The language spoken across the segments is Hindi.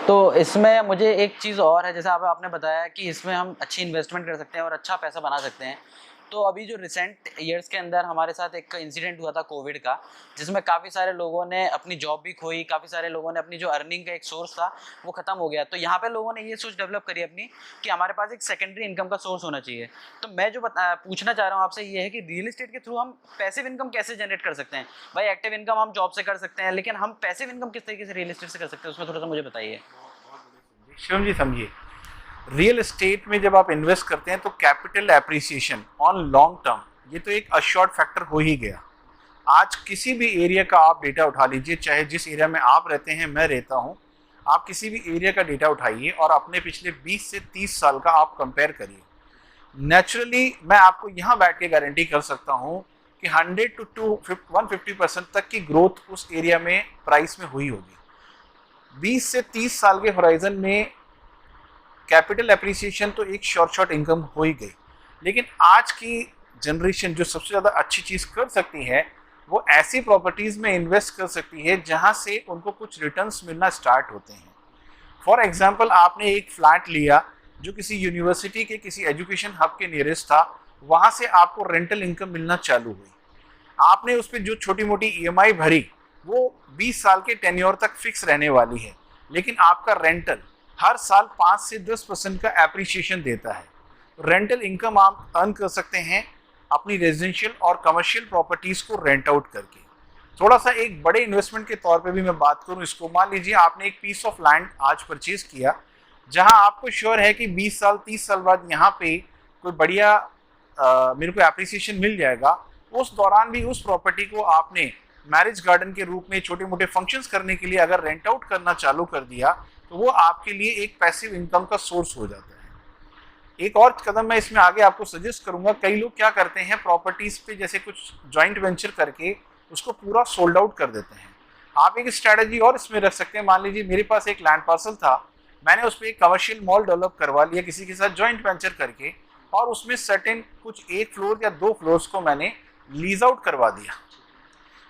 तो इसमें मुझे एक चीज़ और है, जैसे अब आपने बताया कि इसमें हम अच्छी इन्वेस्टमेंट कर सकते हैं और अच्छा पैसा बना सकते हैं। तो अभी जो रिसेंट ईयर्स के अंदर हमारे साथ एक इंसिडेंट हुआ था कोविड का, जिसमें काफ़ी सारे लोगों ने अपनी जॉब भी खोई, काफ़ी सारे लोगों ने अपनी जो अर्निंग का एक सोर्स था, वो ख़त्म हो गया। तो यहाँ पे लोगों ने ये सोच डेवलप करी अपनी कि हमारे पास एक सेकेंडरी इनकम का सोर्स होना चाहिए। तो मैं जो पूछना चाह रहा हूँ आपसे ये है कि रियल एस्टेट के थ्रू हम पैसिव इनकम कैसे जनरेट कर सकते हैं? भाई एक्टिव इनकम हम जॉब से कर सकते हैं, लेकिन हम पैसिव इनकम किस तरीके से रियल एस्टेट से कर सकते हैं, उसमें थोड़ा-सा मुझे बताइए। शिवम जी समझिए, रियल एस्टेट में जब आप इन्वेस्ट करते हैं तो capital appreciation on long term ये तो एक अश्योर्ड फैक्टर हो ही गया। आज किसी भी एरिया का आप डेटा उठा लीजिए, चाहे जिस एरिया में आप रहते हैं मैं रहता हूं, आप किसी भी एरिया का डेटा उठाइए और अपने पिछले 20 से 30 साल का आप कंपेयर करिए। नेचुरली मैं आपको यहाँ बैठ के गारंटी कर सकता हूँ कि 100 to 150% तक की ग्रोथ उस एरिया में प्राइस में हुई होगी। 20 से 30 साल के होराइजन में कैपिटल एप्रिसिएशन तो एक शॉर्ट इनकम हो ही गई, लेकिन आज की जनरेशन जो सबसे ज़्यादा अच्छी चीज़ कर सकती है वो ऐसी प्रॉपर्टीज़ में इन्वेस्ट कर सकती है जहां से उनको कुछ रिटर्न्स मिलना स्टार्ट होते हैं। फॉर एग्जांपल, आपने एक फ्लैट लिया जो किसी यूनिवर्सिटी के किसी एजुकेशन हब के नियरेस्ट था, वहां से आपको रेंटल इनकम मिलना चालू हुई। आपने उस पर जो छोटी मोटी ईएमआई भरी वो 20 साल के टेन्योर तक फिक्स रहने वाली है, लेकिन आपका रेंटल हर साल 5 से 10% का एप्रिसिएशन देता है। रेंटल इनकम आप अर्न कर सकते हैं अपनी रेजिडेंशियल और कमर्शियल प्रॉपर्टीज को रेंट आउट करके। थोड़ा सा एक बड़े इन्वेस्टमेंट के तौर पे भी मैं बात करूं, इसको मान लीजिए आपने एक पीस ऑफ लैंड आज परचेज किया जहां आपको श्योर है कि 20 साल 30 साल बाद यहाँ पे कोई बढ़िया मेरे को एप्रिसिएशन मिल जाएगा। उस दौरान भी उस प्रॉपर्टी को आपने मैरिज गार्डन के रूप में छोटे मोटे फंक्शंस करने के लिए अगर रेंट आउट करना चालू कर दिया तो वो आपके लिए एक पैसिव इनकम का सोर्स हो जाता है। एक और कदम मैं इसमें आगे आपको सजेस्ट करूंगा, कई लोग क्या करते हैं प्रॉपर्टीज पे जैसे कुछ जॉइंट वेंचर करके उसको पूरा सोल्ड आउट कर देते हैं। आप एक स्ट्रैटेजी और इसमें रख सकते हैं, मान लीजिए मेरे पास एक लैंड पार्सल था, मैंने उस पर एक कमर्शियल मॉल डेवलप करवा लिया किसी के साथ जॉइंट वेंचर करके, और उसमें सर्टेन कुछ 1 फ्लोर या 2 फ्लोर्स को मैंने लीज आउट करवा दिया।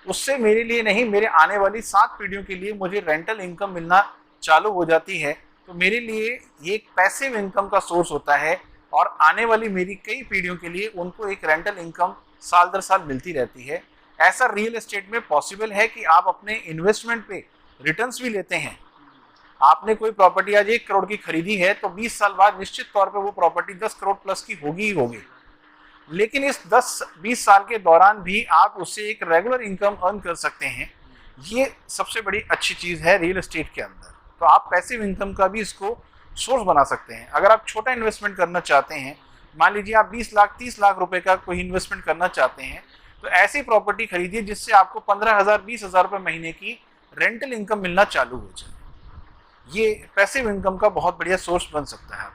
उससे मेरे लिए नहीं, मेरे आने वाली 7 पीढ़ियों के लिए मुझे रेंटल इनकम मिलना चालू हो जाती है। तो मेरे लिए ये एक पैसिव इनकम का सोर्स होता है और आने वाली मेरी कई पीढ़ियों के लिए उनको एक रेंटल इनकम साल दर साल मिलती रहती है। ऐसा रियल एस्टेट में पॉसिबल है कि आप अपने इन्वेस्टमेंट पे रिटर्न्स भी लेते हैं। आपने कोई प्रॉपर्टी आज 1 करोड़ की खरीदी है तो 20 साल बाद निश्चित तौर पे वो प्रॉपर्टी 10 करोड़ प्लस की होगी ही होगी, लेकिन इस 10-20 साल के दौरान भी आप उससे एक रेगुलर इनकम अर्न कर सकते हैं। ये सबसे बड़ी अच्छी चीज़ है रियल एस्टेट के अंदर। तो आप पैसिव इनकम का भी इसको सोर्स बना सकते हैं। अगर आप छोटा इन्वेस्टमेंट करना चाहते हैं, मान लीजिए आप 20 लाख 30 लाख रुपए का कोई इन्वेस्टमेंट करना चाहते हैं, तो ऐसी प्रॉपर्टी खरीदिए जिससे आपको 15,000 20,000 रुपये महीने की रेंटल इनकम मिलना चालू हो जाए। ये पैसिव इनकम का बहुत बढ़िया सोर्स बन सकता है।